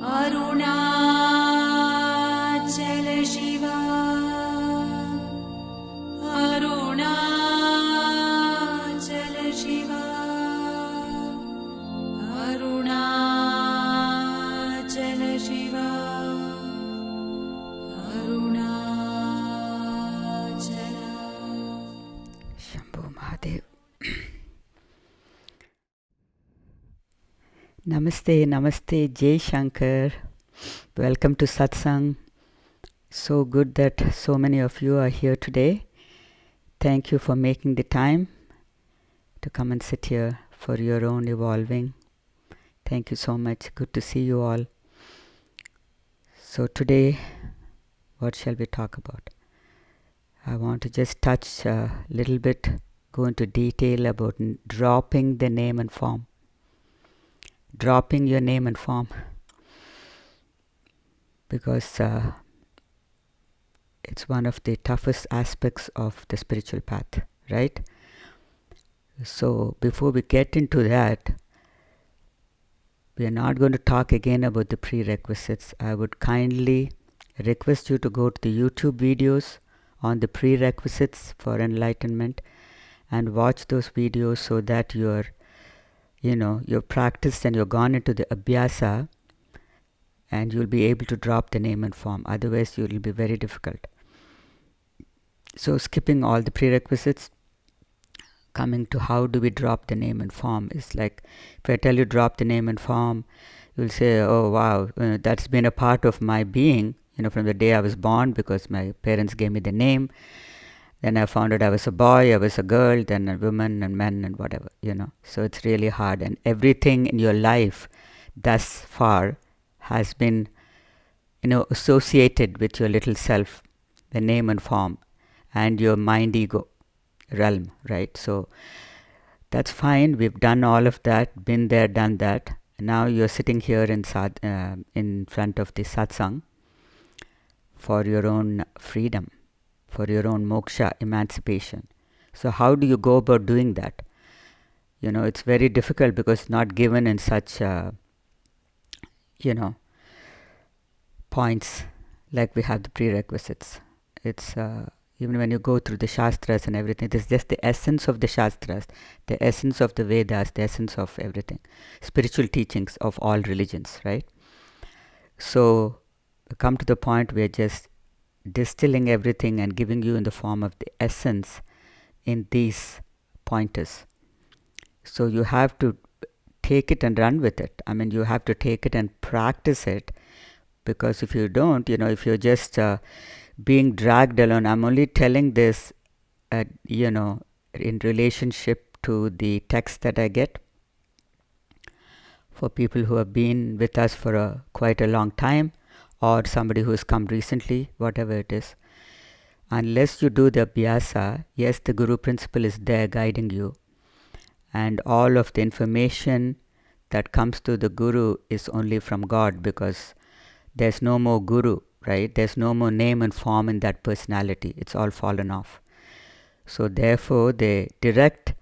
Arunachala Shiva, Arunachala Shiva, Arunachala Shiva, Arunachala. Shambhu Mahadev. Namaste, Namaste, Jai Shankar. Welcome to Satsang. So good that so many of you are here today. Thank you for making the time to come and sit here for your own evolving. Thank you so much. Good to see you all. So today, what shall we talk about? I want to just touch a little bit, go into detail about dropping the name and form. Dropping your name and form. Because it's one of the toughest aspects of the spiritual path, right? So before we get into that, we are not going to talk again about the prerequisites. I would kindly request you to go to the YouTube videos on the prerequisites for enlightenment and watch those videos so that you've practiced and you've gone into the abhyasa and you'll be able to drop the name and form. Otherwise, it will be very difficult. So skipping all the prerequisites, coming to how do we drop the name and form is like, if I tell you drop the name and form, you'll say, oh wow, that's been a part of my being, from the day I was born, because my parents gave me the name. Then I found out I was a boy, I was a girl, then a woman and men and whatever, So it's really hard. And everything in your life thus far has been, associated with your little self, the name and form, and your mind ego realm, right? So that's fine. We've done all of that, been there, done that. Now you're sitting here in front of the satsang for your own freedom, for your own moksha, emancipation. So how do you go about doing that? It's very difficult because it's not given in such, points like we have the prerequisites. It's even when you go through the Shastras and everything, it is just the essence of the Shastras, the essence of the Vedas, the essence of everything. Spiritual teachings of all religions, right? So we come to the point where just distilling everything and giving you in the form of the essence in these pointers. So you have to take it and run with it. I mean, you have to take it and practice it, because if you don't, if you're just being dragged along, I'm only telling this, in relationship to the text that I get for people who have been with us for quite a long time, or somebody who has come recently, whatever it is. Unless you do the abhyasa, yes, the Guru principle is there guiding you, and all of the information that comes to the Guru is only from God, because there's no more Guru, right? There's no more name and form in that personality. It's all fallen off. So therefore, the direct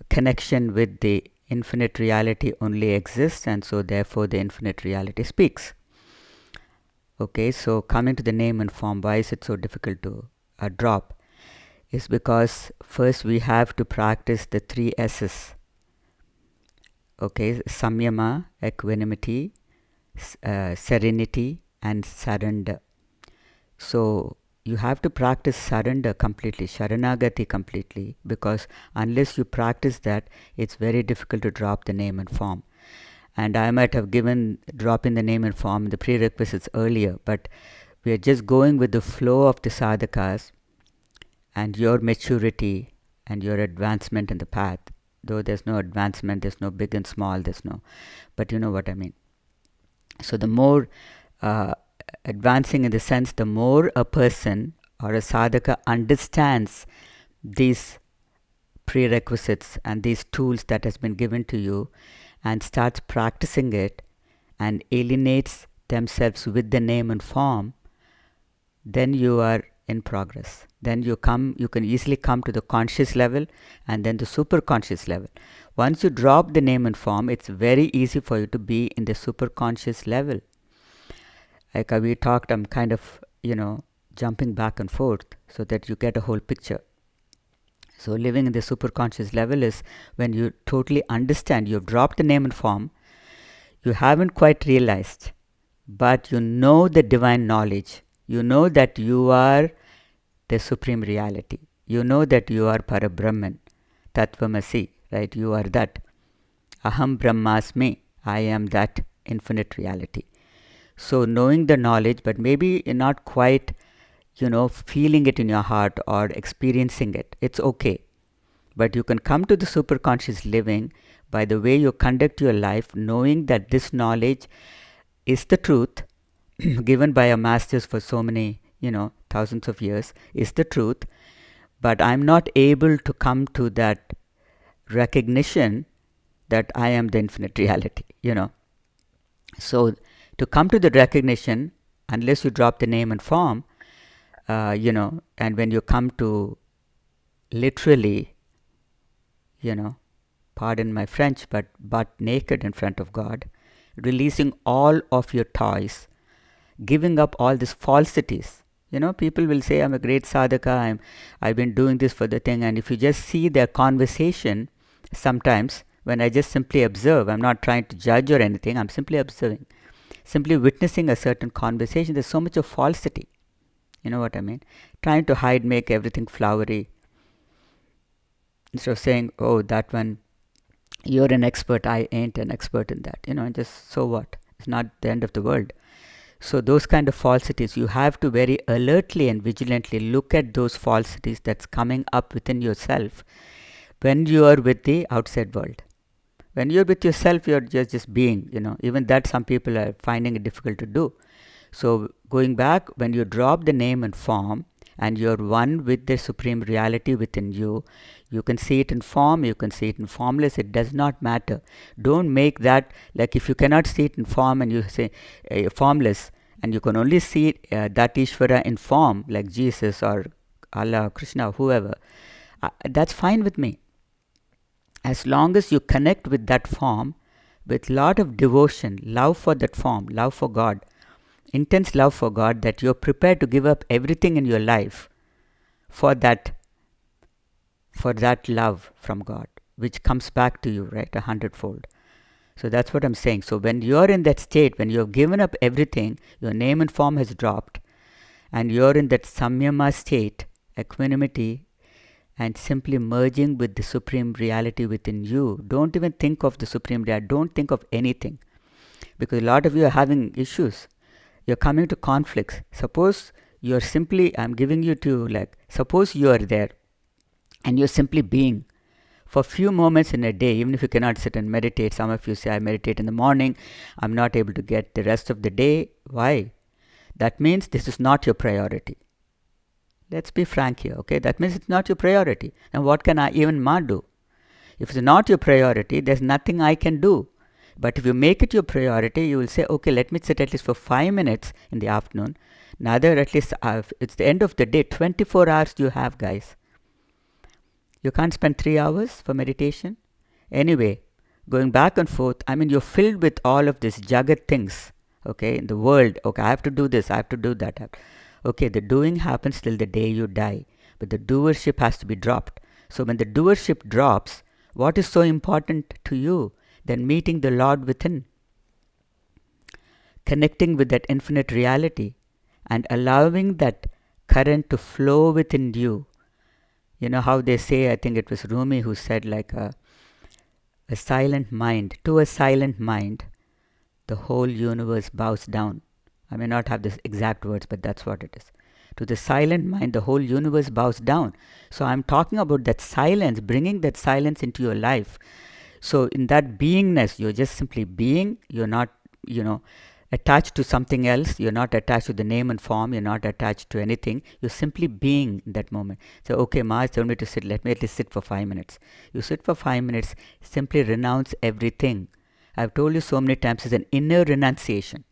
connection with the infinite reality only exists, and so therefore the infinite reality speaks. Okay, so coming to the name and form, why is it so difficult to drop? Is because first we have to practice the 3 S's. Okay, Samyama, Equanimity, Serenity, and surrender. So you have to practice surrender completely, Sharanagati completely, because unless you practice that, it's very difficult to drop the name and form. And I might have given dropping the name and form the prerequisites earlier, but we are just going with the flow of the sadhakas and your maturity and your advancement in the path. Though there's no advancement, there's no big and small, but you know what I mean. So the more advancing in the sense, the more a person or a sadhaka understands these prerequisites and these tools that has been given to you, and starts practicing it and alienates themselves with the name and form, then you are in progress. Then you can easily come to the conscious level and then the super conscious level. Once you drop the name and form, it's very easy for you to be in the super conscious level. Like we talked, I'm kind of, jumping back and forth so that you get a whole picture. So living in the superconscious level is when you totally understand, you've dropped the name and form, you haven't quite realized, but you know the divine knowledge. You know that you are the supreme reality. You know that you are Parabrahman, Tattvamasi, right? You are that. Aham Brahmasmi, I am that infinite reality. So knowing the knowledge, but maybe not quite, feeling it in your heart or experiencing it, it's okay. But you can come to the superconscious living by the way you conduct your life, knowing that this knowledge is the truth given by our masters for so many, thousands of years, is the truth. But I'm not able to come to that recognition that I am the infinite reality, So to come to the recognition, unless you drop the name and form, and when you come to literally, pardon my French, but butt naked in front of God, releasing all of your toys, giving up all these falsities. People will say, I'm a great sadhaka, I've been doing this for the thing, and if you just see their conversation, sometimes when I just simply observe, I'm not trying to judge or anything, I'm simply observing, simply witnessing a certain conversation, there's so much of falsity. You know what I mean? Trying to hide, make everything flowery. Instead of saying, oh, that one, you're an expert, I ain't an expert in that. Just so what? It's not the end of the world. So those kind of falsities, you have to very alertly and vigilantly look at those falsities that's coming up within yourself when you are with the outside world. When you're with yourself, you're just being, even that some people are finding it difficult to do. So going back, when you drop the name and form and you're one with the supreme reality within you, you can see it in form, you can see it in formless, it does not matter. Don't make that, like if you cannot see it in form and you say formless, and you can only see that Ishvara in form, like Jesus or Allah, Krishna, whoever, that's fine with me. As long as you connect with that form with lot of devotion, love for that form, love for God, intense love for God, that you're prepared to give up everything in your life for that love from God, which comes back to you, right, 100-fold. So that's what I'm saying. So when you're in that state, when you've given up everything, your name and form has dropped, and you're in that Samyama state, equanimity, and simply merging with the supreme reality within you. Don't even think of the supreme reality. Don't think of anything, because a lot of you are having issues. You're coming to conflicts. Suppose you're simply, I'm giving you to, suppose you are there and you're simply being for a few moments in a day, even if you cannot sit and meditate. Some of you say, I meditate in the morning, I'm not able to get the rest of the day. Why? That means this is not your priority. Let's be frank here, okay? That means it's not your priority. And what can I even do? If it's not your priority, there's nothing I can do. But if you make it your priority, you will say, okay, let me sit at least for 5 minutes in the afternoon. Another, at least, it's the end of the day. 24 hours you have, guys. You can't spend 3 hours for meditation. Anyway, going back and forth, you're filled with all of these jagat things, okay, in the world. Okay, I have to do this, I have to do that. Okay, the doing happens till the day you die, but the doership has to be dropped. So when the doership drops, what is so important to you than meeting the Lord within? Connecting with that infinite reality and allowing that current to flow within you. You know how they say, I think it was Rumi who said, like a silent mind. To a silent mind, the whole universe bows down. I may not have the exact words, but that's what it is. To the silent mind, the whole universe bows down. So I'm talking about that silence, bringing that silence into your life. So in that beingness, you're just simply being. You're not, attached to something else. You're not attached to the name and form. You're not attached to anything. You're simply being in that moment. So, okay, Maharaj told me to sit. Let me at least sit for 5 minutes. You sit for 5 minutes. Simply renounce everything. I've told you so many times, it's an inner renunciation.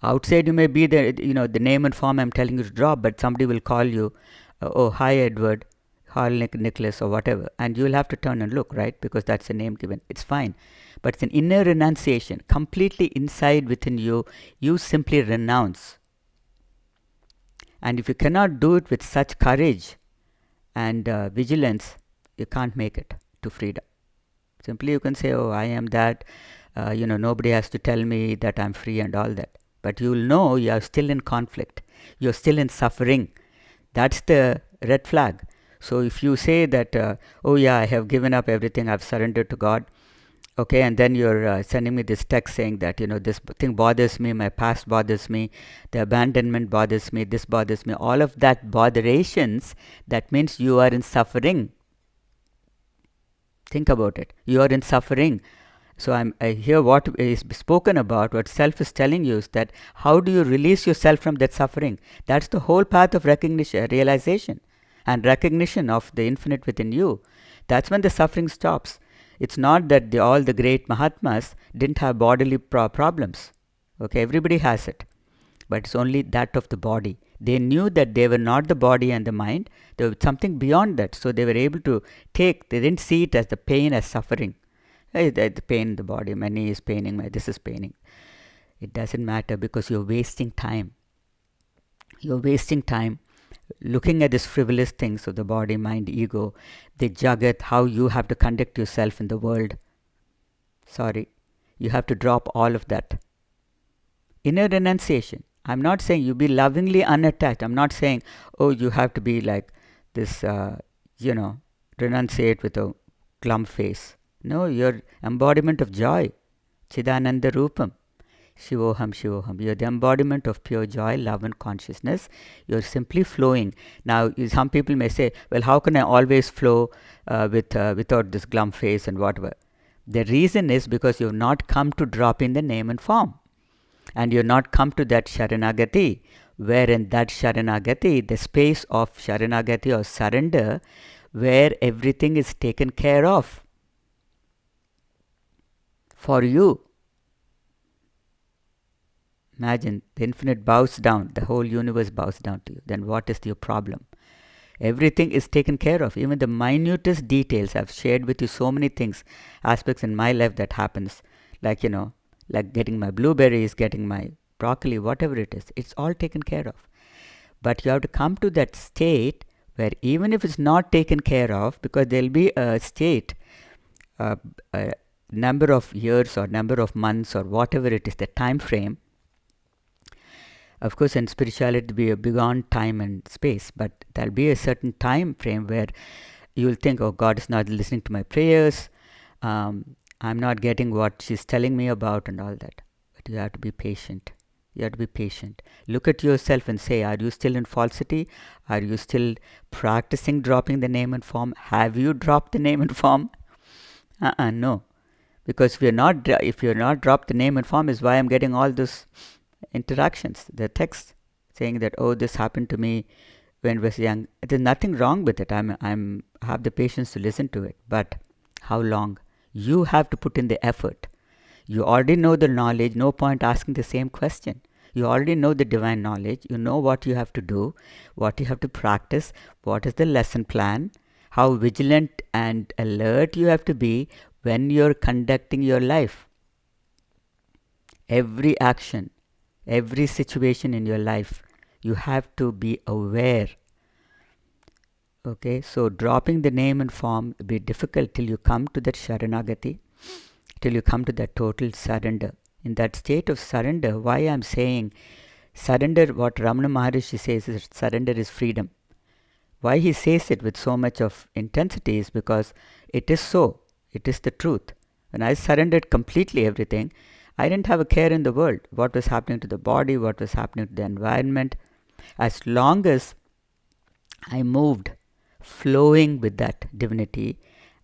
Outside you may be the name and form I'm telling you to drop, but somebody will call you, oh, hi Edward, Hall Nicholas or whatever, and you'll have to turn and look, right? Because that's the name given. It's fine. But it's an inner renunciation. Completely inside within you, you simply renounce. And if you cannot do it with such courage and vigilance, you can't make it to freedom. Simply you can say, oh, I am that, nobody has to tell me that I'm free and all that. But you'll know you are still in conflict. You're still in suffering. That's the red flag. So if you say that, oh yeah, I have given up everything, I've surrendered to God, okay, and then you're sending me this text saying that, this thing bothers me, my past bothers me, the abandonment bothers me, this bothers me, all of that botherations, that means you are in suffering. Think about it. You are in suffering. So I hear what is spoken about, what self is telling you is that how do you release yourself from that suffering? That's the whole path of recognition, realization and recognition of the infinite within you. That's when the suffering stops. It's not that all the great Mahatmas didn't have bodily problems. Okay, everybody has it. But it's only that of the body. They knew that they were not the body and the mind. There was something beyond that. So they were able to they didn't see it as the pain, as suffering. Hey, the pain in the body, my knee is paining, this is paining. It doesn't matter because you're wasting time. You're wasting time looking at these frivolous things of the body, mind, ego, the jagat, how you have to conduct yourself in the world. Sorry, you have to drop all of that. Inner renunciation. I'm not saying you be lovingly unattached. I'm not saying, oh, you have to be like this, renunciate with a glum face. No, you're embodiment of joy. Chidananda Rupam. Shivoham, Shivoham. You're the embodiment of pure joy, love and consciousness. You're simply flowing. Now, some people may say, well, how can I always flow without this glum face and whatever? The reason is because you've not come to drop in the name and form. And you've not come to that Sharanagati, where in that Sharanagati, the space of Sharanagati or surrender, where everything is taken care of for you. Imagine the infinite bows down, the whole universe bows down to you. Then what is your problem? Everything is taken care of. Even the minutest details. I've shared with you so many things, aspects in my life that happens. Like getting my blueberries, getting my broccoli, whatever it is. It's all taken care of. But you have to come to that state where even if it's not taken care of, because there'll be a state, a number of years or number of months or whatever it is, the time frame. Of course, in spirituality, it'll be beyond time and space, but there'll be a certain time frame where you'll think, oh, God is not listening to my prayers. I'm not getting what she's telling me about and all that. But you have to be patient. You have to be patient. Look at yourself and say, are you still in falsity? Are you still practicing dropping the name and form? Have you dropped the name and form? No. Because if you're not dropped the name and form is why I'm getting all those interactions. The text saying that, oh, this happened to me when I was young. There's nothing wrong with it. I have the patience to listen to it. But how long? You have to put in the effort. You already know the knowledge. No point asking the same question. You already know the divine knowledge. You know what you have to do, what you have to practice, what is the lesson plan, how vigilant and alert you have to be when you're conducting your life. Every action, every situation in your life, you have to be aware. Okay, so dropping the name and form will be difficult till you come to that Sharanagati, till you come to that total surrender. In that state of surrender, why I'm saying surrender, what Ramana Maharshi says is surrender is freedom. Why he says it with so much of intensity is because it is so. It is the truth. When I surrendered completely everything, I didn't have a care in the world. What was happening to the body, what was happening to the environment. As long as I moved, flowing with that divinity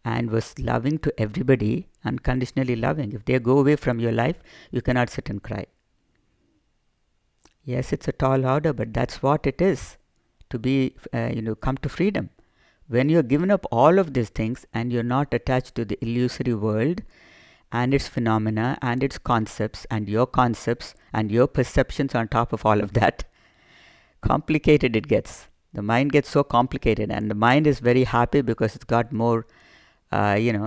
and was loving to everybody, unconditionally loving. If they go away from your life, you cannot sit and cry. Yes, it's a tall order, but that's what it is. To be, come to freedom. When you're given up all of these things and you're not attached to the illusory world and its phenomena and its concepts and your perceptions on top of all of that, complicated it gets. The mind gets so complicated, and the mind is very happy because it's got more,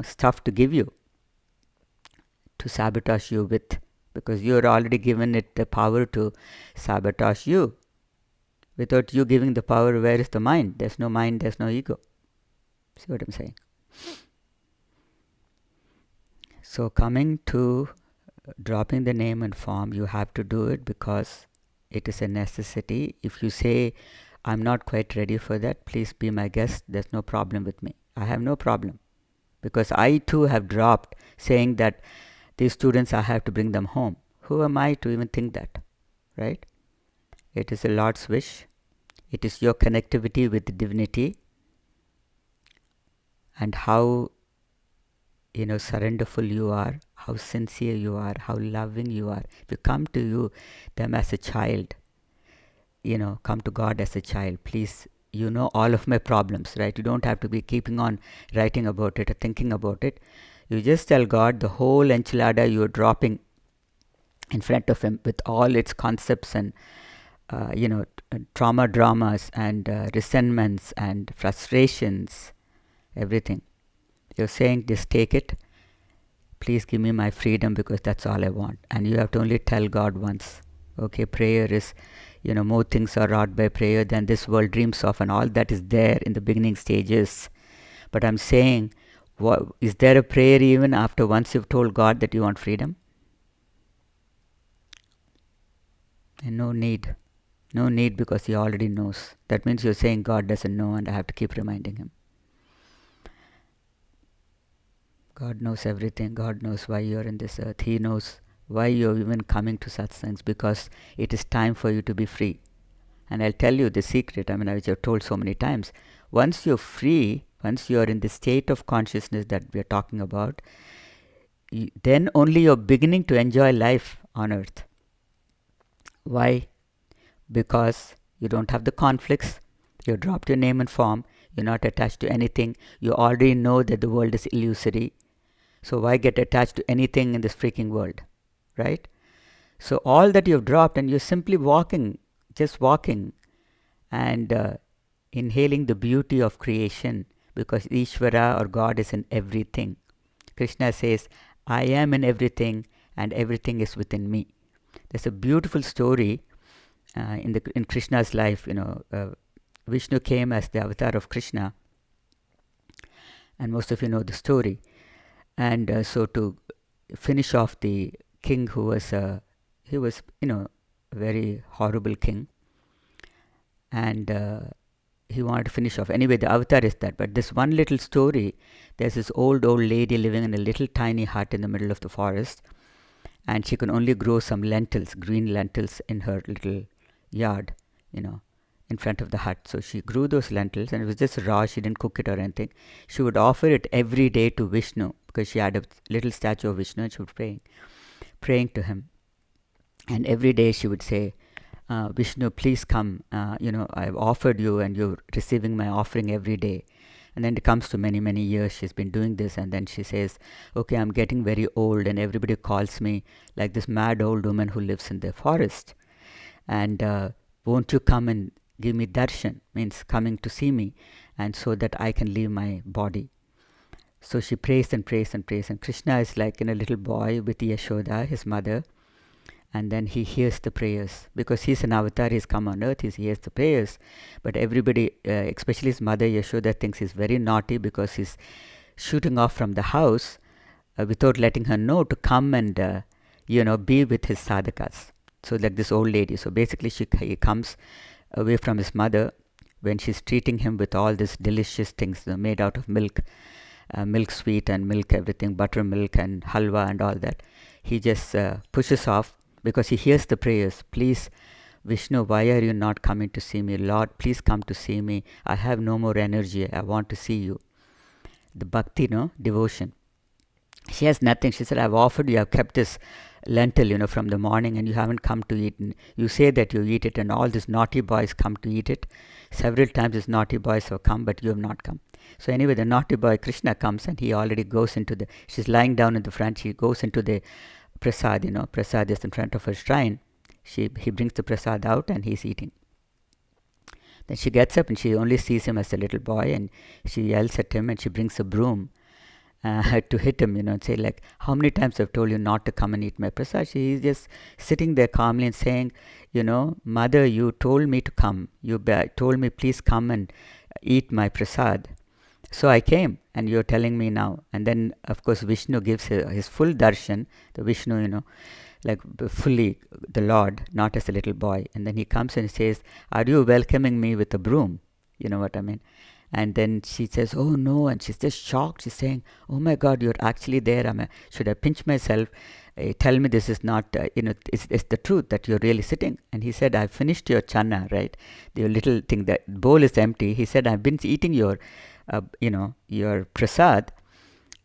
stuff to give you, to sabotage you with, because you're already given it the power to sabotage you. Without you giving the power, where is the mind? There's no mind, there's no ego. See what I'm saying? So coming to dropping the name and form, you have to do it because it is a necessity. If you say, I'm not quite ready for that, please be my guest, there's no problem with me. I have no problem. Because I too have dropped saying that these students, I have to bring them home. Who am I to even think that? Right? It is the Lord's wish. It is your connectivity with the divinity. And how surrenderful you are, how sincere you are, how loving you are. If you come to them as a child, come to God as a child, please, all of my problems, right? You don't have to be keeping on writing about it or thinking about it. You just tell God the whole enchilada you're dropping in front of Him with all its concepts and, trauma dramas and resentments and frustrations, everything. You're saying, just take it. Please give me my freedom because that's all I want. And you have to only tell God once. Okay, prayer is, more things are wrought by prayer than this world dreams of, and all that is there in the beginning stages. But I'm saying, is there a prayer even after once you've told God that you want freedom? And no need. No need, because He already knows. That means you're saying God doesn't know and I have to keep reminding Him. God knows everything. God knows why you're in this earth. He knows why you're even coming to satsangs, because it is time for you to be free. And I'll tell you the secret, which I've told so many times. Once you're free, once you're in the state of consciousness that we're talking about, then only you're beginning to enjoy life on earth. Why? Because you don't have the conflicts. You dropped your name and form. You're not attached to anything. You already know that the world is illusory. So why get attached to anything in this freaking world, right? So all that you've dropped, and you're simply walking, just walking, and inhaling the beauty of creation, because Ishvara or God is in everything. Krishna says, I am in everything and everything is within me. There's a beautiful story in Krishna's life. Vishnu came as the avatar of Krishna, and most of you know the story. And so to finish off the king who was, he was, a very horrible king. And he wanted to finish off. Anyway, the avatar is that. But this one little story, there's this old lady living in a little tiny hut in the middle of the forest. And she could only grow some lentils, green lentils, in her little yard, in front of the hut. So she grew those lentils, and it was just raw. She didn't cook it or anything. She would offer it every day to Vishnu, because she had a little statue of Vishnu, and she was praying to him. And every day she would say, Vishnu, please come. I've offered you, and you're receiving my offering every day. And then it comes to many, many years she's been doing this, and then she says, okay, I'm getting very old, and everybody calls me like this mad old woman who lives in the forest. And won't you come and give me darshan, means coming to see me, and so that I can leave my body. So she prays and prays and prays, and Krishna is like a little boy with Yashoda, his mother, and then he hears the prayers. Because he's an avatar, he's come on earth, he hears the prayers. But everybody, especially his mother Yashoda, thinks he's very naughty because he's shooting off from the house without letting her know to come and, be with his sadhakas. So like this old lady. So basically he comes away from his mother when she's treating him with all these delicious things made out of milk, milk sweet and milk everything, buttermilk and halwa and all that. He just pushes off because he hears the prayers. Please, Vishnu, why are you not coming to see me? Lord, please come to see me. I have no more energy. I want to see you. The bhakti, devotion. She has nothing. She said, I've offered you, I've kept this lentil, from the morning, and you haven't come to eat. And you say that you eat it, and all these naughty boys come to eat it. Several times these naughty boys have come, but you have not come. So anyway, the naughty boy Krishna comes, and he already goes into she's lying down in the front. She goes into the prasad, prasad is in front of her shrine. He brings the prasad out, and he's eating. Then she gets up and she only sees him as a little boy, and she yells at him and she brings a broom to hit him, and say like, how many times I've told you not to come and eat my prasad? She's just sitting there calmly and saying, Mother, you told me to come. You told me, please come and eat my prasad. So I came, and you're telling me now. And then, of course, Vishnu gives his full darshan, the Vishnu, like fully the Lord, not as a little boy. And then he comes and says, are you welcoming me with a broom? You know what I mean? And then she says, oh no, and she's just shocked. She's saying, oh my God, you're actually there. Should I pinch myself? Tell me this is not, it's the truth that you're really sitting. And he said, I've finished your chana, right? Your little thing, the bowl is empty. He said, I've been eating your prasad,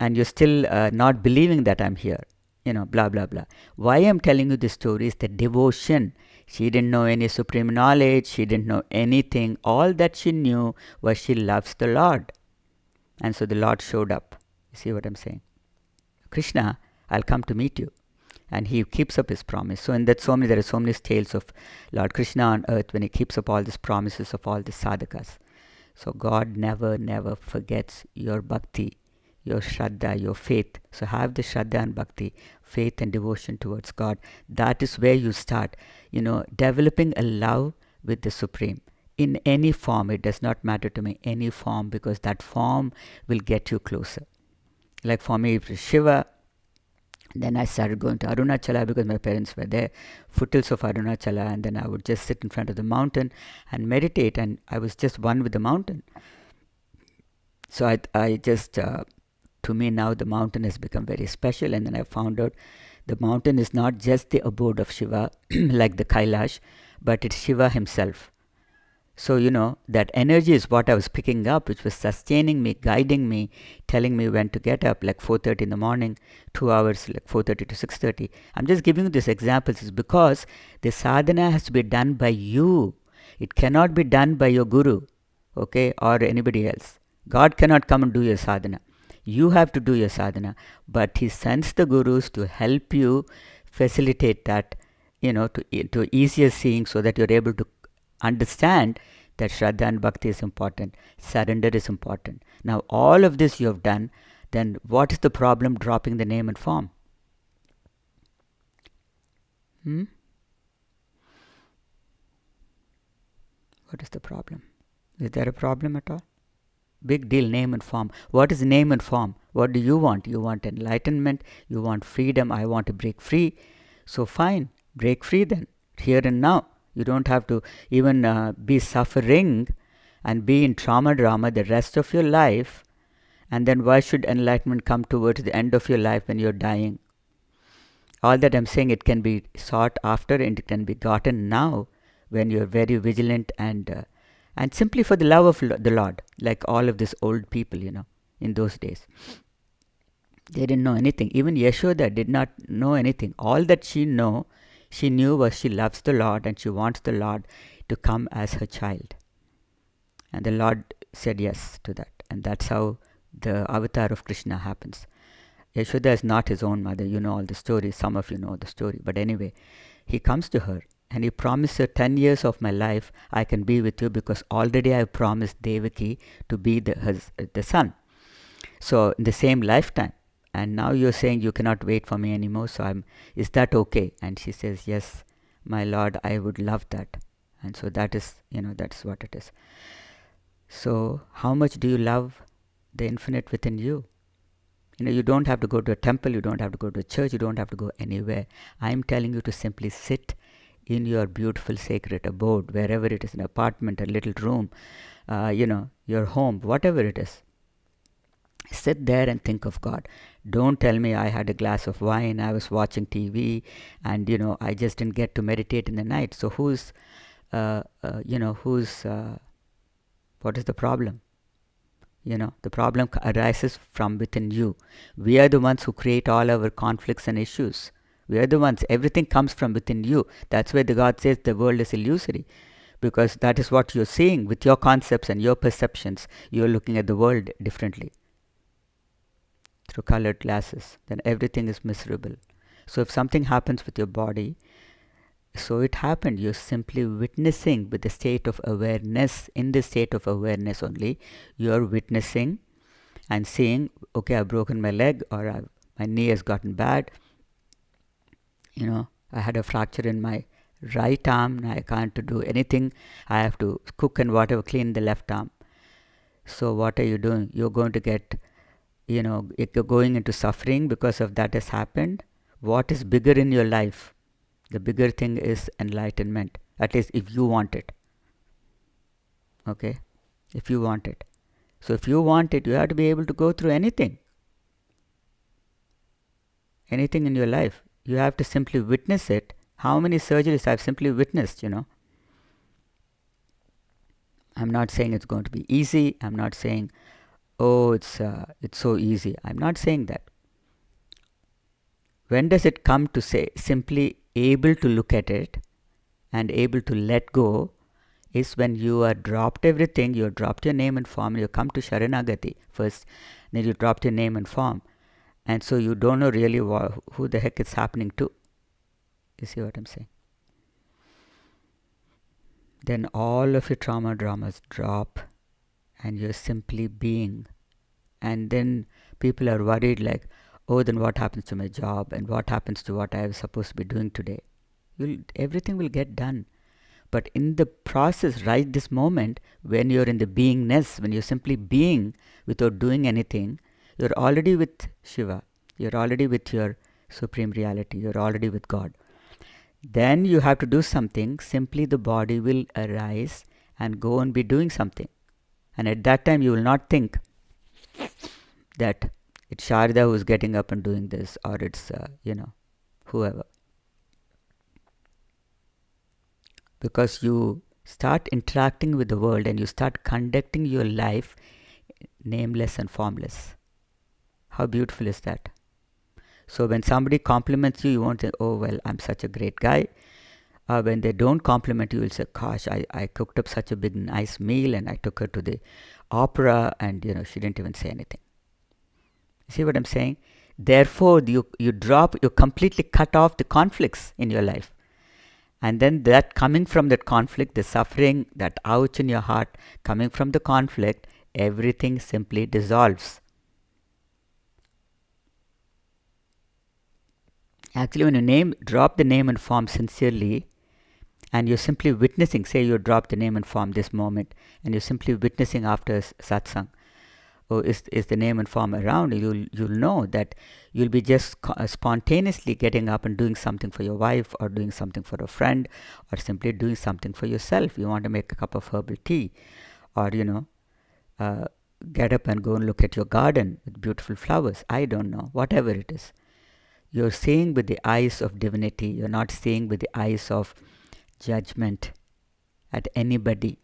and you're still not believing that I'm here, blah, blah, blah. Why I'm telling you this story is the devotion. She didn't know any supreme knowledge. She didn't know anything. All that she knew was she loves the Lord. And so the Lord showed up. You see what I'm saying? Krishna, I'll come to meet you. And he keeps up his promise. So in that Swami, there are so many tales of Lord Krishna on earth when he keeps up all these promises of all the sadhakas. So God never, never forgets your bhakti, your shraddha, your faith. So have the shraddha and bhakti, faith and devotion towards God. That is where you start, developing a love with the Supreme. In any form, it does not matter to me, any form, because that form will get you closer. Like for me, it was Shiva. Then I started going to Arunachala because my parents were there, foothills of Arunachala, and then I would just sit in front of the mountain and meditate, and I was just one with the mountain. So I just, to me now the mountain has become very special, and then I found out the mountain is not just the abode of Shiva, like the Kailash, but it's Shiva himself. So, that energy is what I was picking up, which was sustaining me, guiding me, telling me when to get up, like 4:30 in the morning, 2 hours, like 4:30 to 6:30. I'm just giving you these examples is because the sadhana has to be done by you. It cannot be done by your guru, okay, or anybody else. God cannot come and do your sadhana. You have to do your sadhana, but he sends the gurus to help you facilitate that, to easier seeing, so that you're able to understand that Shraddha and Bhakti is important, surrender is important. Now all of this you have done, then what is the problem dropping the name and form? What is the problem? Is there a problem at all? Big deal, name and form. What is name and form? What do you want? You want enlightenment, you want freedom, I want to break free. So fine, break free then, here and now. You don't have to even be suffering and be in trauma drama the rest of your life. And then why should enlightenment come towards the end of your life when you're dying? All that I'm saying, it can be sought after and it can be gotten now when you're very vigilant and simply for the love of the Lord, like all of these old people, in those days. They didn't know anything. Even Yashoda did not know anything. All that she knew was she loves the Lord and she wants the Lord to come as her child. And the Lord said yes to that. And that's how the avatar of Krishna happens. Yashoda is not his own mother. You know all the story. Some of you know the story. But anyway, he comes to her and he promised her 10 years of my life I can be with you, because already I have promised Devaki to be the son. So in the same lifetime. And now you're saying you cannot wait for me anymore, so is that okay? And she says, yes, my Lord, I would love that. And so that is, that's what it is. So how much do you love the infinite within you? You don't have to go to a temple, you don't have to go to a church, you don't have to go anywhere. I'm telling you to simply sit in your beautiful sacred abode, wherever it is, an apartment, a little room, your home, whatever it is. Sit there and think of God. Don't tell me I had a glass of wine, I was watching TV, and I just didn't get to meditate in the night. So what is the problem? The problem arises from within you. We are the ones who create all our conflicts and issues. We are the ones. Everything comes from within you. That's why the God says the world is illusory, because that is what you're seeing with your concepts and your perceptions. You're looking at the world differently through colored glasses. Then everything is miserable. So if something happens with your body, So it happened. You're simply witnessing with the state of awareness. In the state of awareness only, you're witnessing and seeing, okay, I've broken my leg, or my knee has gotten bad. I had a fracture in my right arm. Now I can't do anything. I have to cook and whatever, clean the left arm. So what are you doing? You're going to get, if you're going into suffering because of that has happened. What is bigger in your life? The bigger thing is enlightenment. At least if you want it. Okay? If you want it. So if you want it, you have to be able to go through anything. Anything in your life. You have to simply witness it. How many surgeries I've simply witnessed, I'm not saying it's going to be easy. I'm not saying, oh, it's so easy. I'm not saying that. When does it come to say simply able to look at it and able to let go is when you are dropped everything, you have dropped your name and form, you come to Sharanagati first, then you dropped your name and form. And so you don't know really who the heck it's happening to. You see what I'm saying? Then all of your trauma dramas drop and you're simply being. And then people are worried like, oh, then what happens to my job and what happens to what I was supposed to be doing today? Everything will get done. But in the process, right this moment, when you're in the beingness, when you're simply being without doing anything, you're already with Shiva. You're already with your Supreme Reality. You're already with God. Then you have to do something. Simply the body will arise and go and be doing something. And at that time, you will not think that it's Sharda who's getting up and doing this, or it's, whoever. Because you start interacting with the world and you start conducting your life nameless and formless. How beautiful is that? So when somebody compliments you, you won't say, oh, well, I'm such a great guy. When they don't compliment you, you'll say, gosh, I cooked up such a big, nice meal and I took her to the opera and, she didn't even say anything. See what I'm saying? Therefore, you completely cut off the conflicts in your life. And then that coming from that conflict, the suffering, that ouch in your heart, coming from the conflict, everything simply dissolves. Actually, when you drop the name and form sincerely, and you're simply witnessing, say you drop the name and form this moment, and you're simply witnessing after satsang, oh, is the name and form around, you'll know that you'll be just spontaneously getting up and doing something for your wife, or doing something for a friend, or simply doing something for yourself. You want to make a cup of herbal tea, or get up and go and look at your garden with beautiful flowers. I don't know, whatever it is. You're seeing with the eyes of divinity. You're not seeing with the eyes of judgment at anybody.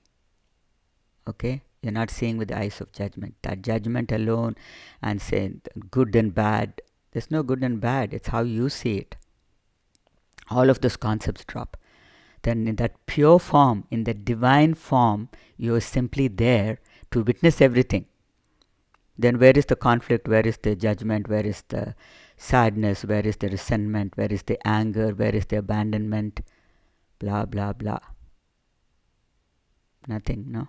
Okay? You're not seeing with the eyes of judgment. That judgment alone and saying good and bad. There's no good and bad. It's how you see it. All of those concepts drop. Then in that pure form, in the divine form, you're simply there to witness everything. Then where is the conflict? Where is the judgment? Where is the sadness? Where is the resentment? Where is the anger? Where is the abandonment? Blah, blah, blah. Nothing, no?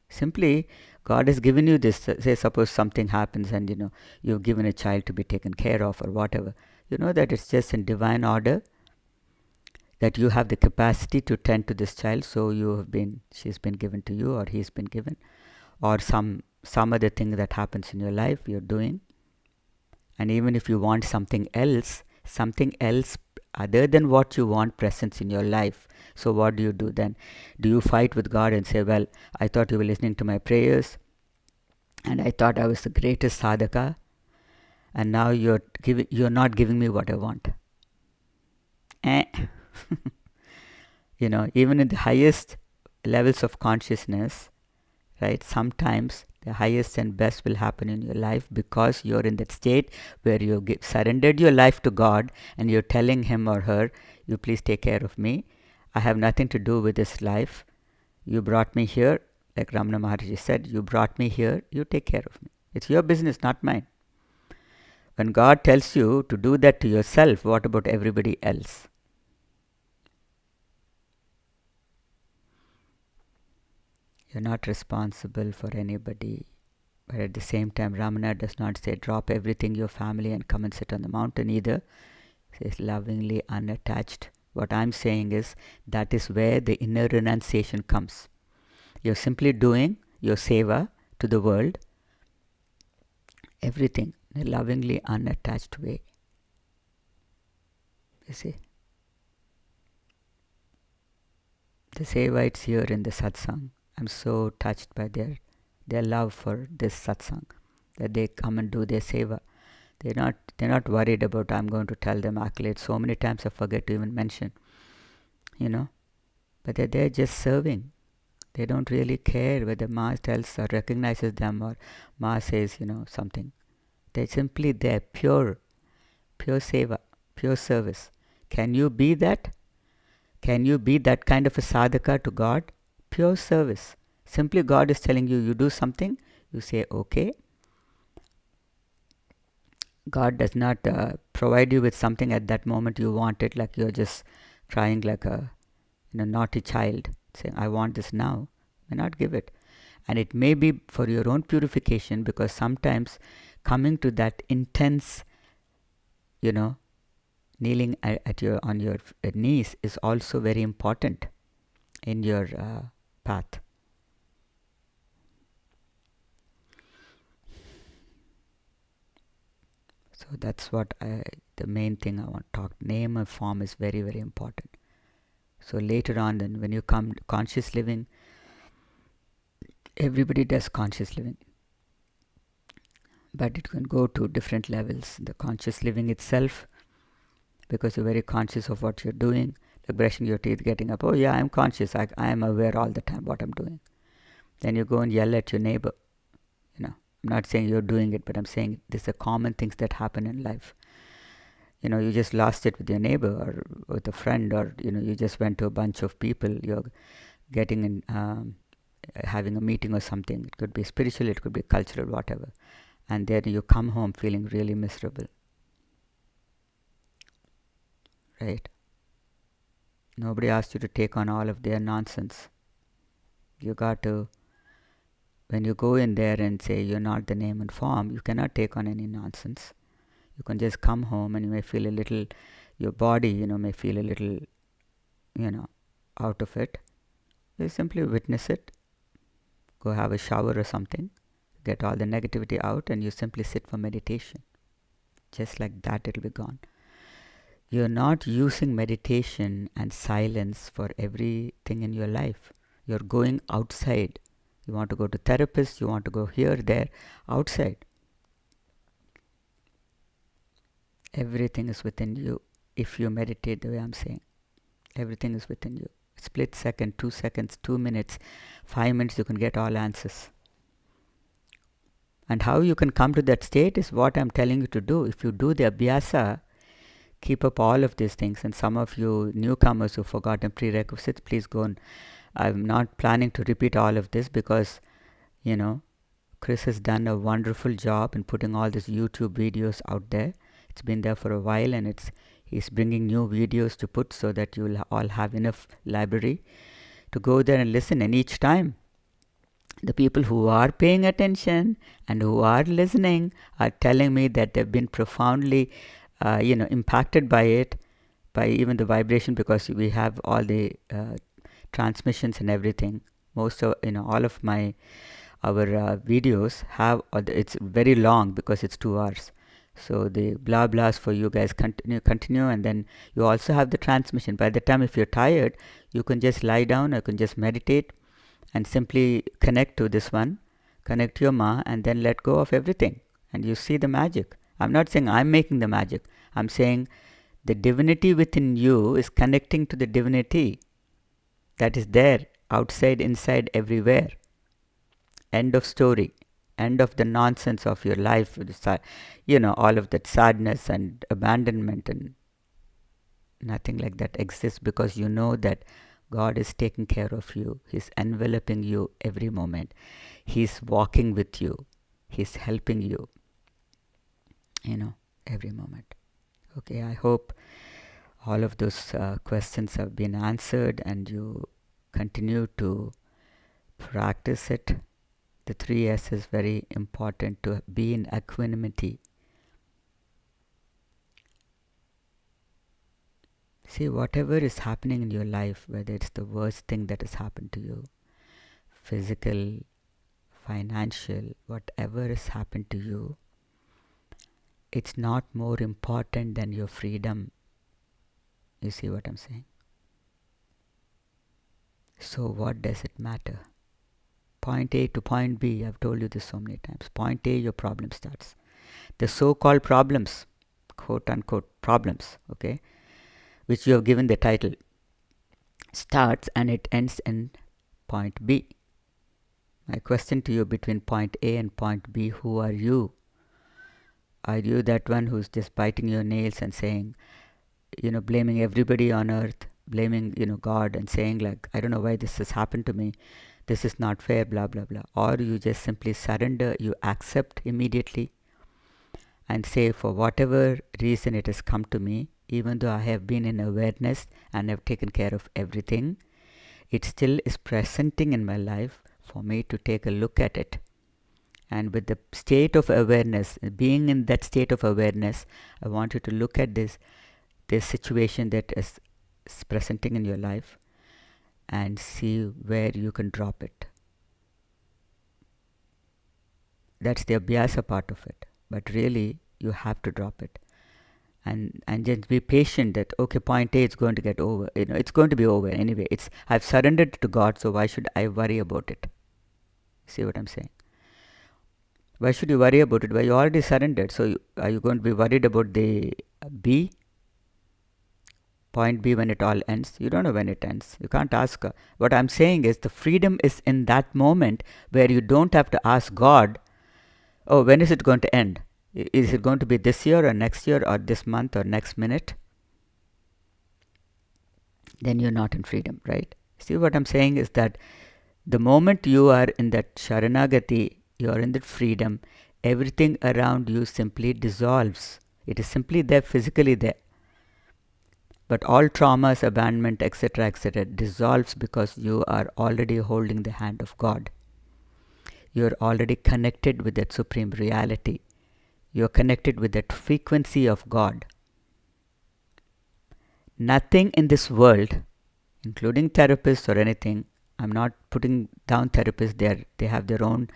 Simply, God has given you this. Say, suppose something happens and, you've given a child to be taken care of or whatever. You know that it's just in divine order, that you have the capacity to tend to this child. So she's been given to you, or he's been given, or some other thing that happens in your life you're doing. And even if you want something else other than what you want presence in your life, so what do you do then? Do you fight with God and say, well, I thought you were listening to my prayers and I thought I was the greatest sadhaka, and now you're not giving me what I want? Even in the highest levels of consciousness, right, sometimes the highest and best will happen in your life because you're in that state where you surrendered your life to God and you're telling him or her, you please take care of me. I have nothing to do with this life. You brought me here, like Ramana Maharshi said, you brought me here, you take care of me. It's your business, not mine. When God tells you to do that to yourself, what about everybody else? You're not responsible for anybody. But at the same time, Ramana does not say drop everything, your family, and come and sit on the mountain either. He says lovingly unattached. What I'm saying is that is where the inner renunciation comes. You're simply doing your seva to the world, everything in a lovingly unattached way. You see? The Sevites here in the satsang, I'm so touched by their love for this satsang, that they come and do their seva. They're not worried about I'm going to tell them accolades. So many times I forget to even mention, but they're just serving. They don't really care whether Ma tells or recognizes them or Ma says, something. They're simply there, pure seva, pure service. Can you be that? Can you be that kind of a sadhaka to God? Pure service. Simply God is telling you, you do something, you say, okay. God does not provide you with something at that moment you want it, like you're just crying like a naughty child, saying, I want this now. May not give it. And it may be for your own purification, because sometimes coming to that intense, kneeling on your knees is also very important in your path. So that's what the main thing I want to talk. Name and form is very, very important. So later on, then when you come to conscious living, everybody does conscious living, but it can go to different levels. The conscious living itself, because you're very conscious of what you're doing, like brushing your teeth, getting up. Oh yeah, I'm conscious. I am aware all the time what I'm doing. Then you go and yell at your neighbor. I'm not saying you're doing it, but I'm saying these are common things that happen in life. You just lost it with your neighbor or with a friend, or you just went to a bunch of people. You're getting in, having a meeting or something. It could be spiritual, it could be cultural, whatever. And then you come home feeling really miserable. Right? Nobody asked you to take on all of their nonsense. You got to, when you go in there and say you're not the name and form, you cannot take on any nonsense. You can just come home and you may feel a little, your body, may feel a little, out of it. You simply witness it. Go have a shower or something. Get all the negativity out and you simply sit for meditation. Just like that, it'll be gone. You're not using meditation and silence for everything in your life. You're going outside. You want to go to therapists, you want to go here, there, outside. Everything is within you if you meditate the way I'm saying. Everything is within you. Split second, 2 seconds, 2 minutes, 5 minutes, you can get all answers. And how you can come to that state is what I'm telling you to do. If you do the abhyasa, keep up all of these things. And some of you newcomers who've forgotten prerequisites, please go and I'm not planning to repeat all of this because, Chris has done a wonderful job in putting all these YouTube videos out there. It's been there for a while and he's bringing new videos to put so that you will all have enough library to go there and listen. And each time, the people who are paying attention and who are listening are telling me that they've been profoundly, impacted by it, by even the vibration, because we have all the transmissions and everything. Most of, all of our videos have, it's very long because it's 2 hours. So the blah blahs for you guys continue, and then you also have the transmission. By the time if you're tired, you can just lie down, or you can just meditate and simply connect to this one, connect to your ma, and then let go of everything. And you see the magic. I'm not saying I'm making the magic. I'm saying the divinity within you is connecting to the divinity that is there, outside, inside, everywhere. End of story. End of the nonsense of your life, all of that sadness and abandonment, and nothing like that exists, because you know that God is taking care of you. He's enveloping you every moment. He's walking with you. He's helping you, every moment. Okay, I hope all of those questions have been answered and you continue to Practice it. The 3S is very important to be in equanimity. See, whatever is happening in your life, whether it's the worst thing that has happened to you, physical, financial, whatever has happened to you, it's not more important than your freedom. You see what I'm saying? So what does it matter? Point A to point B, I've told you this so many times. Point A, your problem starts. The so-called problems, quote unquote problems, okay, which you have given the title, starts and it ends in point B. My question to you, between point A and point B, who are you? Are you that one who's just biting your nails and saying, blaming everybody on earth, blaming, God, and saying like, I don't know why this has happened to me, this is not fair, blah, blah, blah. Or you just simply surrender, you accept immediately and say, for whatever reason it has come to me, even though I have been in awareness and have taken care of everything, it still is presenting in my life for me to take a look at it. And with the state of awareness, being in that state of awareness, I want you to look at this situation that is presenting in your life and see where you can drop it. That's the abhyasa part of it. But really, you have to drop it. And just be patient that, okay, point A is going to get over. It's going to be over anyway. I've surrendered to God, so why should I worry about it? See what I'm saying? Why should you worry about it? Well, you already surrendered. So are you going to be worried about the B? Point B when it all ends? You don't know when it ends. You can't ask. What I'm saying is the freedom is in that moment where you don't have to ask God, oh, when is it going to end? Is it going to be this year or next year or this month or next minute? Then you're not in freedom, right? See what I'm saying is that the moment you are in that Sharanagati, you are in that freedom, everything around you simply dissolves. It is simply there, physically there. But all traumas, abandonment, etc., dissolves because you are already holding the hand of God. You are already connected with that supreme reality. You are connected with that frequency of God. Nothing in this world, including therapists or anything, I'm not putting down therapists, they have their own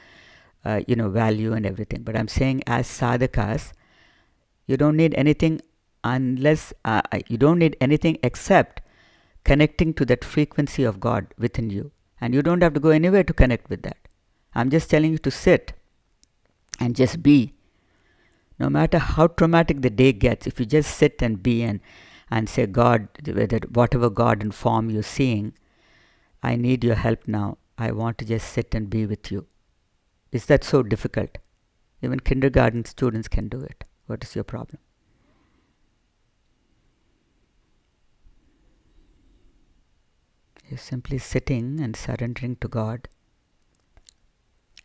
value and everything. But I'm saying as sadhakas, you don't need anything you don't need anything except connecting to that frequency of God within you. And you don't have to go anywhere to connect with that. I'm just telling you to sit and just be. No matter how traumatic the day gets, if you just sit and be and say, God, whatever God and form you're seeing, I need your help now. I want to just sit and be with you. Is that so difficult? Even kindergarten students can do it. What is your problem? You're simply sitting and surrendering to God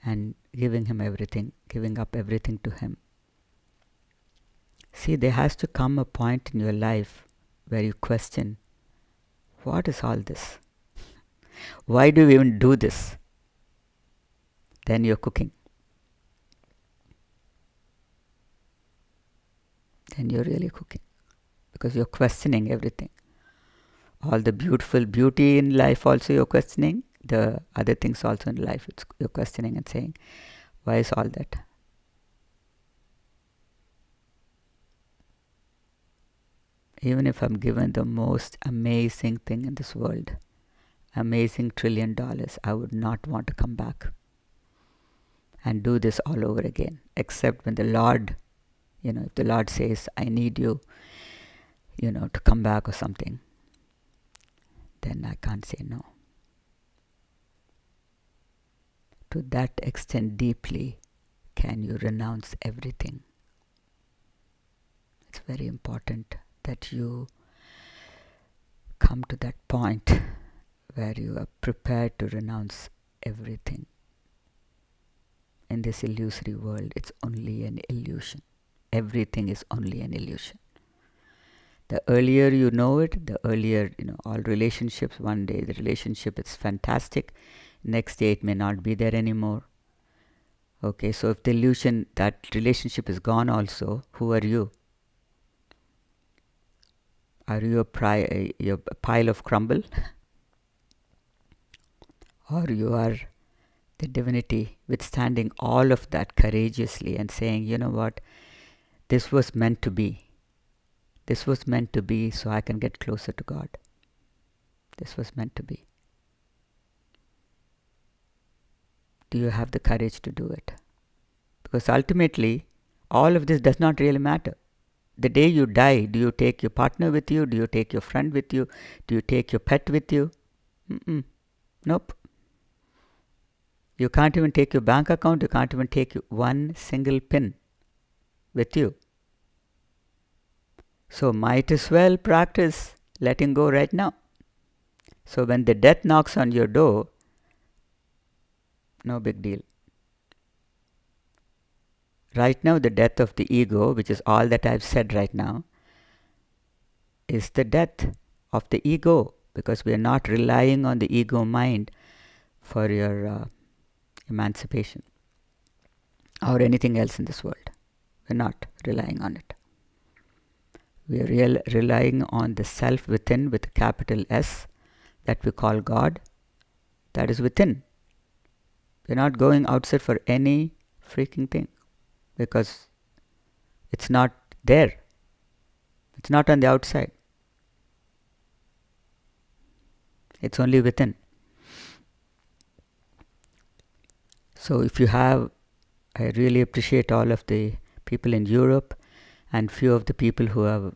and giving Him everything, giving up everything to Him. See, there has to come a point in your life where you question, what is all this? Why do we even do this? Then you're cooking. Then you're really cooking. Because you're questioning everything. All the beautiful beauty in life also you're questioning. The other things also in life you're questioning and saying, why is all that? Even if I'm given the most amazing thing in this world, amazing $1 trillion, I would not want to come back and do this all over again. Except when the Lord, if the Lord says, I need you, to come back or something, then I can't say no. To that extent deeply can you renounce everything. It's very important that you come to that point where you are prepared to renounce everything. In this illusory world, it's only an illusion. Everything is only an illusion. The earlier you know it, the earlier, all relationships, one day the relationship is fantastic. Next day it may not be there anymore. Okay, so if the illusion, that relationship is gone also, who are you? Are you a pile of crumble? Or you are the divinity withstanding all of that courageously and saying, you know what, this was meant to be. This was meant to be so I can get closer to God. This was meant to be. Do you have the courage to do it? Because ultimately, all of this does not really matter. The day you die, do you take your partner with you? Do you take your friend with you? Do you take your pet with you? Nope. You can't even take your bank account. You can't even take one single pin with you. So might as well practice letting go right now. So when the death knocks on your door, no big deal. Right now, the death of the ego, which is all that I've said right now, is the death of the ego, because we are not relying on the ego mind for your emancipation or anything else in this world. We're not relying on it. We are relying on the self within with a capital S that we call God. That is within. We're not going outside for any freaking thing because it's not there. It's not on the outside. It's only within. So if you have, I really appreciate all of the people in Europe and few of the people who have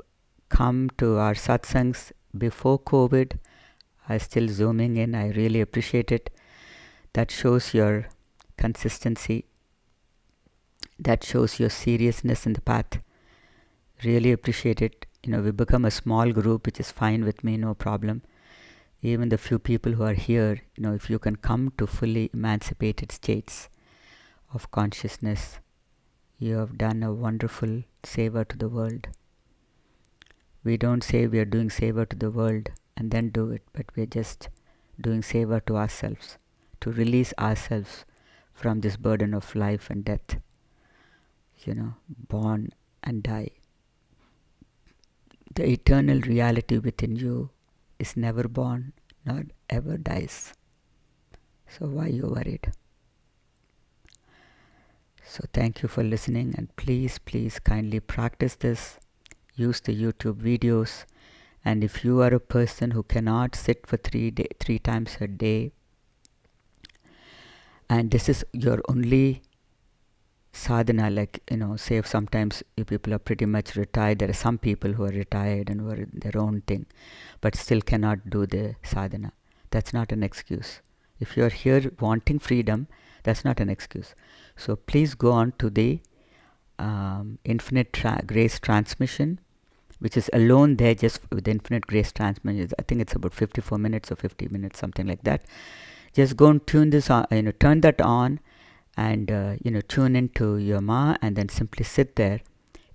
come to our satsangs before COVID are still zooming in. I really appreciate it. That shows your consistency. That shows your seriousness in the path. Really appreciate it. We become a small group, which is fine with me, no problem. Even the few people who are here, if you can come to fully emancipated states of consciousness, you have done a wonderful seva to the world. We don't say we are doing seva to the world and then do it, but we are just doing seva to ourselves, to release ourselves from this burden of life and death, born and die. The eternal reality within you is never born, nor ever dies. So why are you worried? So thank you for listening, and please kindly practice this. Use the YouTube videos, and if you are a person who cannot sit for 3 times a day, and this is your only sadhana, say if sometimes you people are pretty much retired, there are some people who are retired and who are in their own thing, but still cannot do the sadhana. That's not an excuse. If you are here wanting freedom, that's not an excuse. So please go on to the Infinite Grace Transmission, which is alone there just with the Infinite Grace Transmission. I think it's about 54 minutes or 50 minutes, something like that. Just go and tune this on, turn that on, and tune into your ma, and then simply sit there.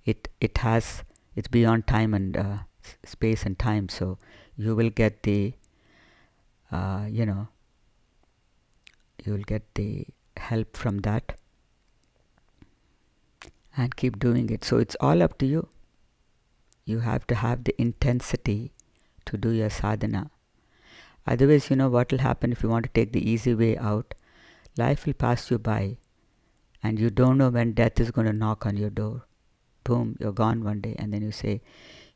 It's beyond time and space and time, so you will get the you will get the help from that, and keep doing it. So it's all up to you. You have to have the intensity to do your sadhana. Otherwise, what will happen if you want to take the easy way out? Life will pass you by, and you don't know when death is going to knock on your door. Boom, you're gone one day, and then you say,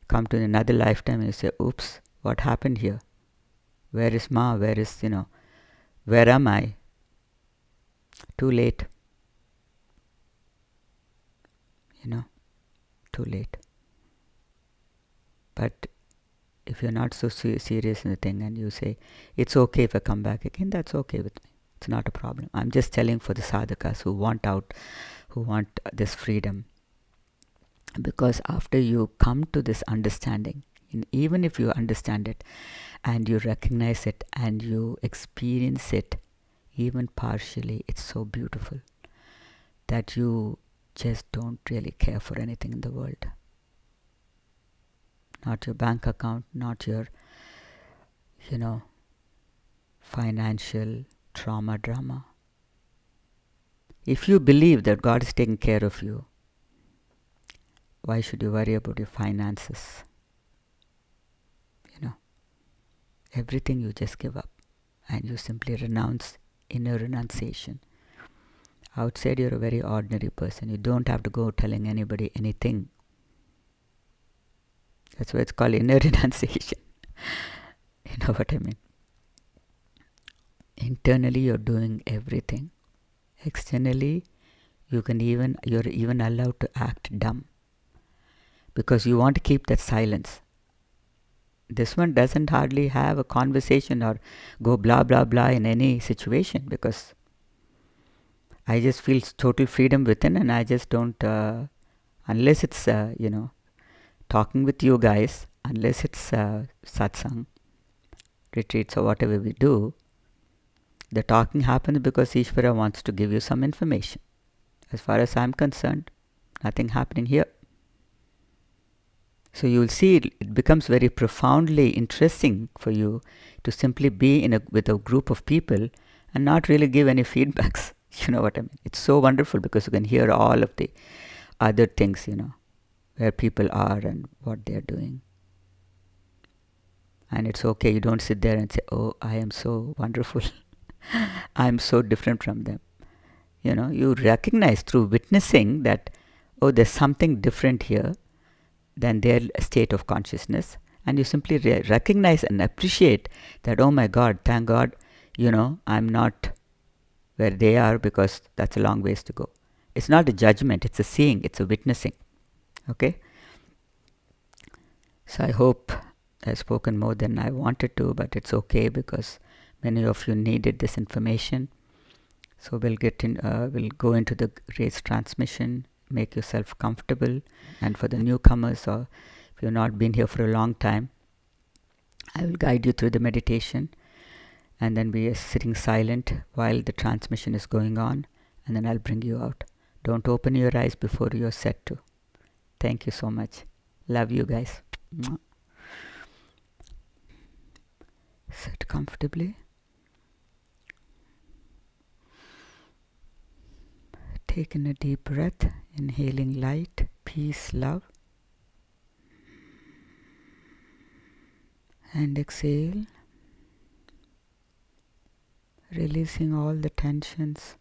come to another lifetime, and you say, oops, what happened here? Where is Ma? Where is, where am I? Too late. Too late. But if you're not so serious in the thing, and you say, it's okay if I come back again, that's okay with me. It's not a problem. I'm just telling for the sadhakas who want out, who want this freedom. Because after you come to this understanding, and even if you understand it, and you recognize it, and you experience it, even partially, it's so beautiful that you just don't really care for anything in the world. Not your bank account, not your, financial trauma drama. If you believe that God is taking care of you, why should you worry about your finances? Everything you just give up and you simply renounce inner renunciation. Outside, you're a very ordinary person. You don't have to go telling anybody anything. That's why it's called inner renunciation. You know what I mean? Internally, you're doing everything. Externally, you're even allowed to act dumb because you want to keep that silence. This one doesn't hardly have a conversation or go blah blah blah in any situation because I just feel total freedom within, and I just don't, unless it's, talking with you guys, unless it's satsang, retreats or whatever we do, the talking happens because Ishvara wants to give you some information. As far as I'm concerned, nothing happening here. So you'll see it becomes very profoundly interesting for you to simply be with a group of people and not really give any feedbacks. You know what I mean? It's so wonderful because you can hear all of the other things, where people are and what they're doing. And it's okay. You don't sit there and say, oh, I am so wonderful. I'm so different from them. You recognize through witnessing that, oh, there's something different here than their state of consciousness. And you simply recognize and appreciate that, oh my God, thank God, I'm not where they are because that's a long ways to go. It's not a judgment, it's a seeing, it's a witnessing. Okay? So I hope I've spoken more than I wanted to, but it's okay because many of you needed this information. So we'll go into the race transmission, make yourself comfortable. And for the newcomers, or if you've not been here for a long time, I will guide you through the meditation. And then we are sitting silent while the transmission is going on, and then I'll bring you out. Don't open your eyes before you're set to. Thank you so much. Love you guys. Sit comfortably. Take in a deep breath, inhaling light, peace, love. And exhale, releasing all the tensions.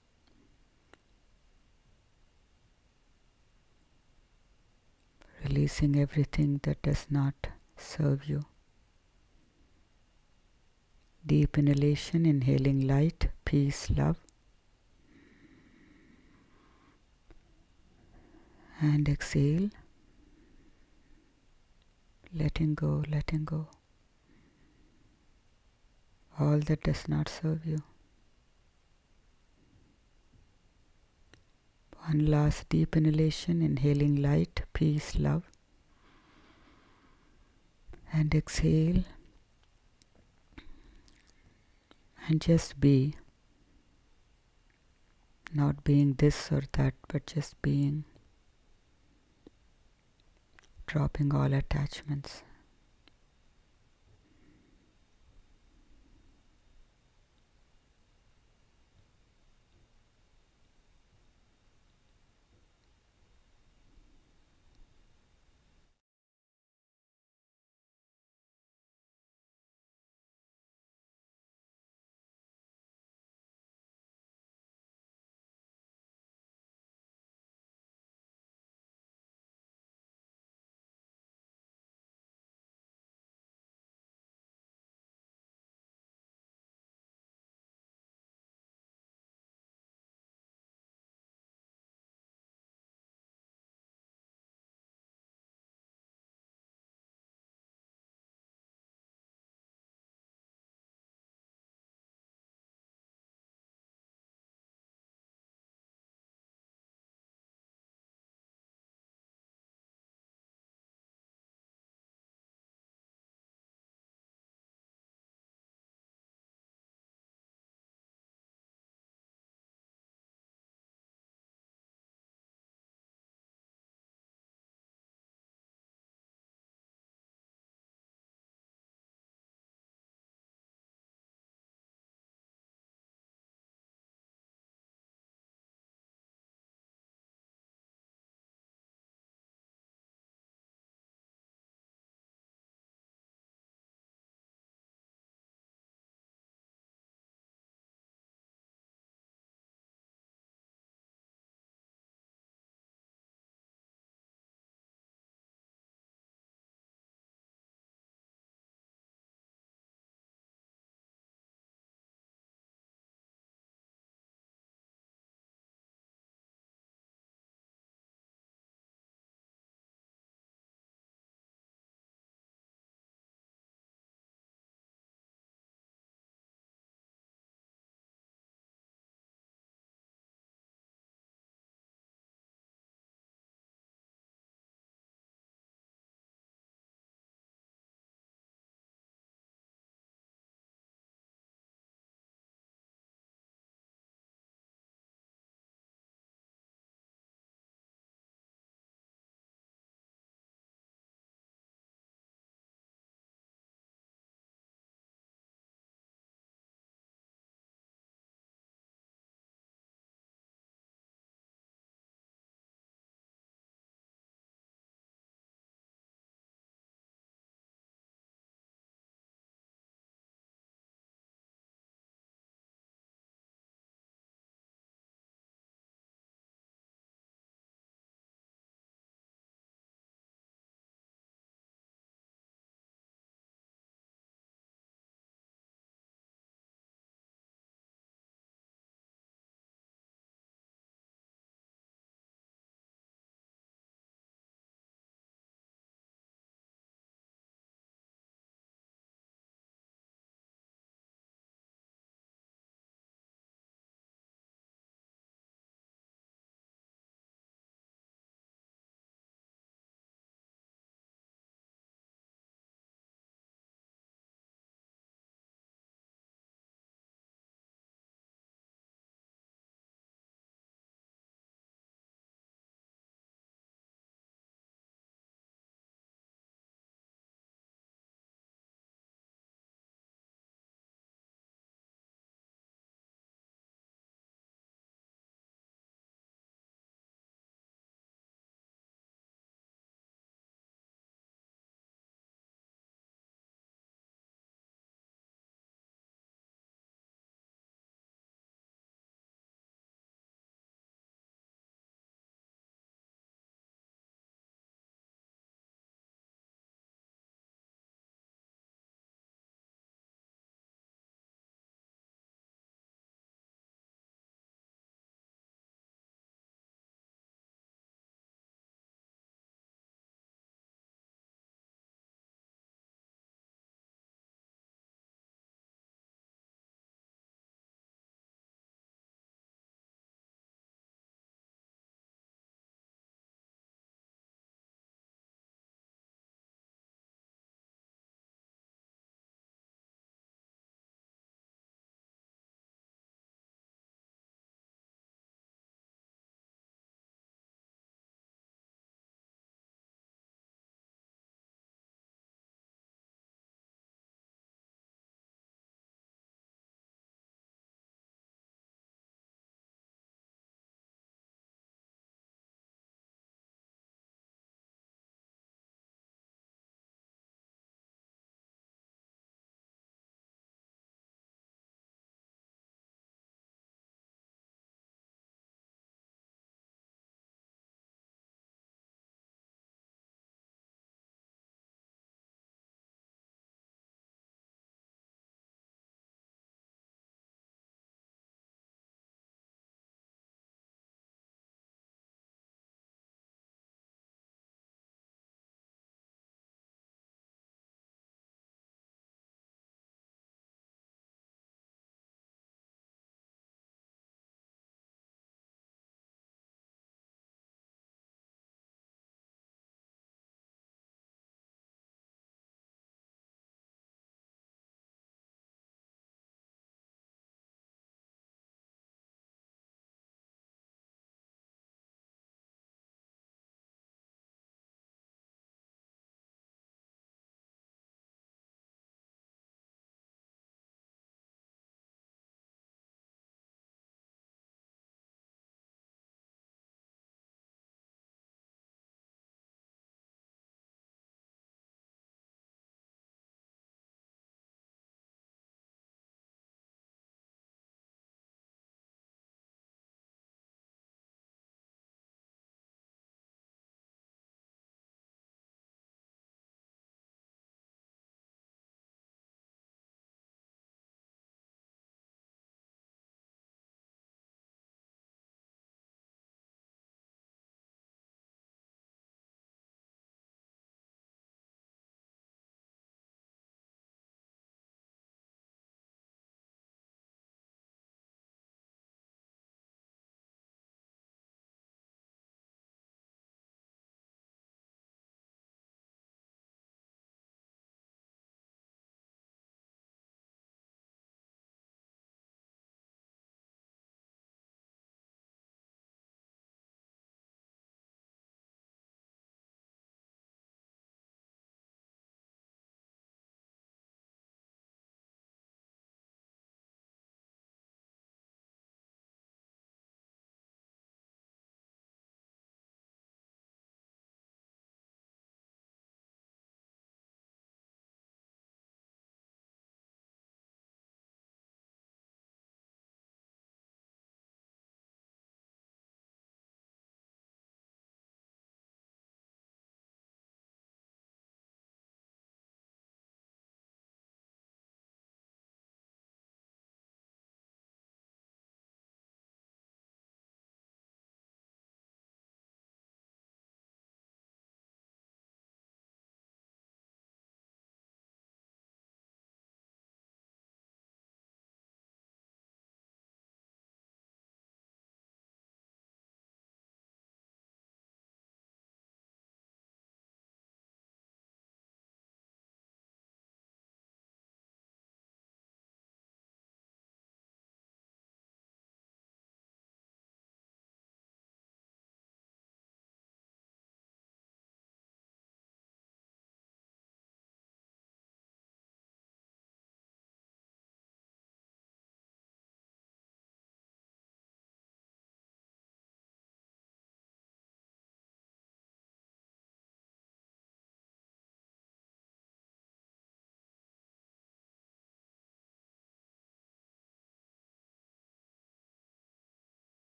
Releasing everything that does not serve you. Deep inhalation, inhaling light, peace, love. And exhale, letting go, letting go. All that does not serve you. One last deep inhalation, inhaling light, peace, love. And exhale. And just be. Not being this or that, but just being. Dropping all attachments.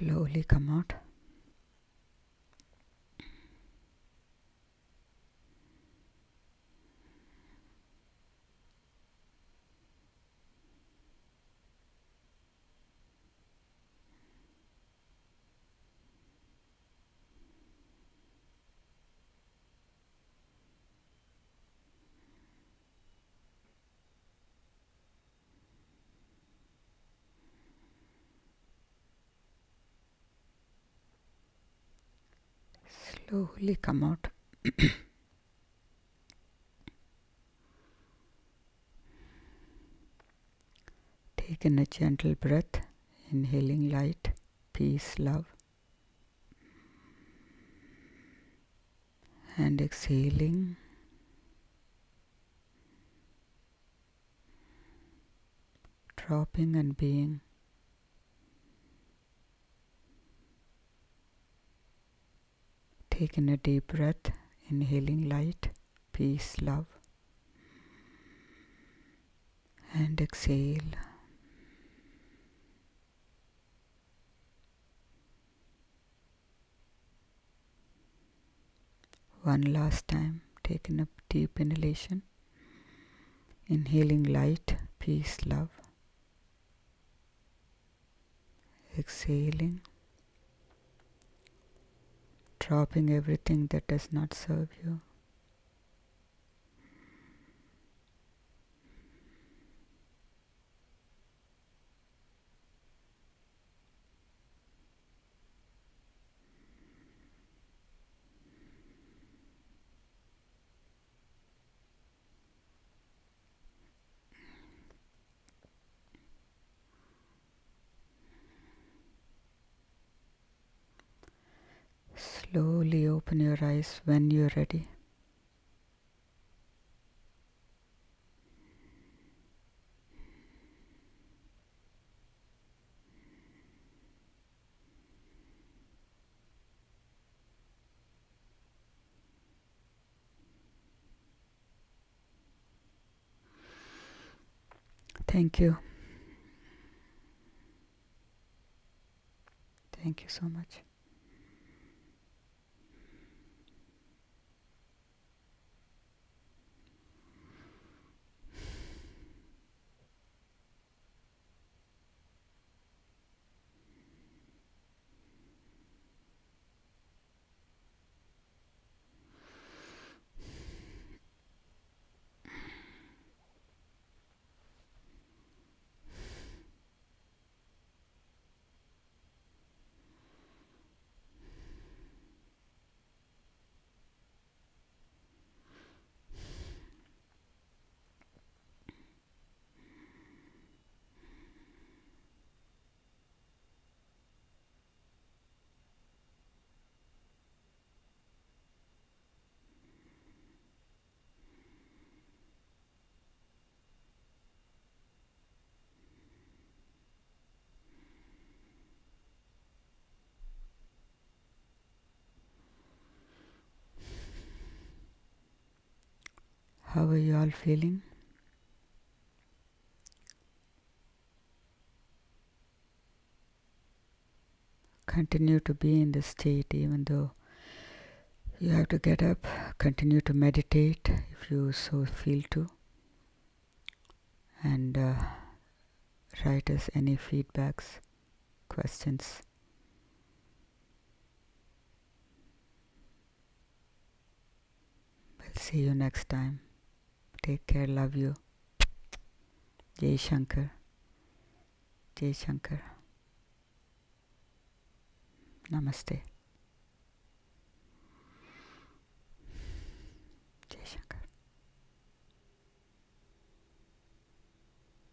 Slowly come out. Slowly come out. Take in a gentle breath, inhaling light, peace, love, and exhaling, dropping and being. Take in a deep breath, inhaling light, peace, love, and exhale. One last time, take in a deep inhalation, inhaling light, peace, love, exhaling, dropping everything that does not serve you. Slowly open your eyes when you're ready. Thank you. Thank you so much. How are you all feeling? Continue to be in this state even though you have to get up. Continue to meditate if you so feel to. And write us any feedbacks, questions. We'll see you next time. Take care. Love you. Jai Shankar. Jai Shankar. Namaste.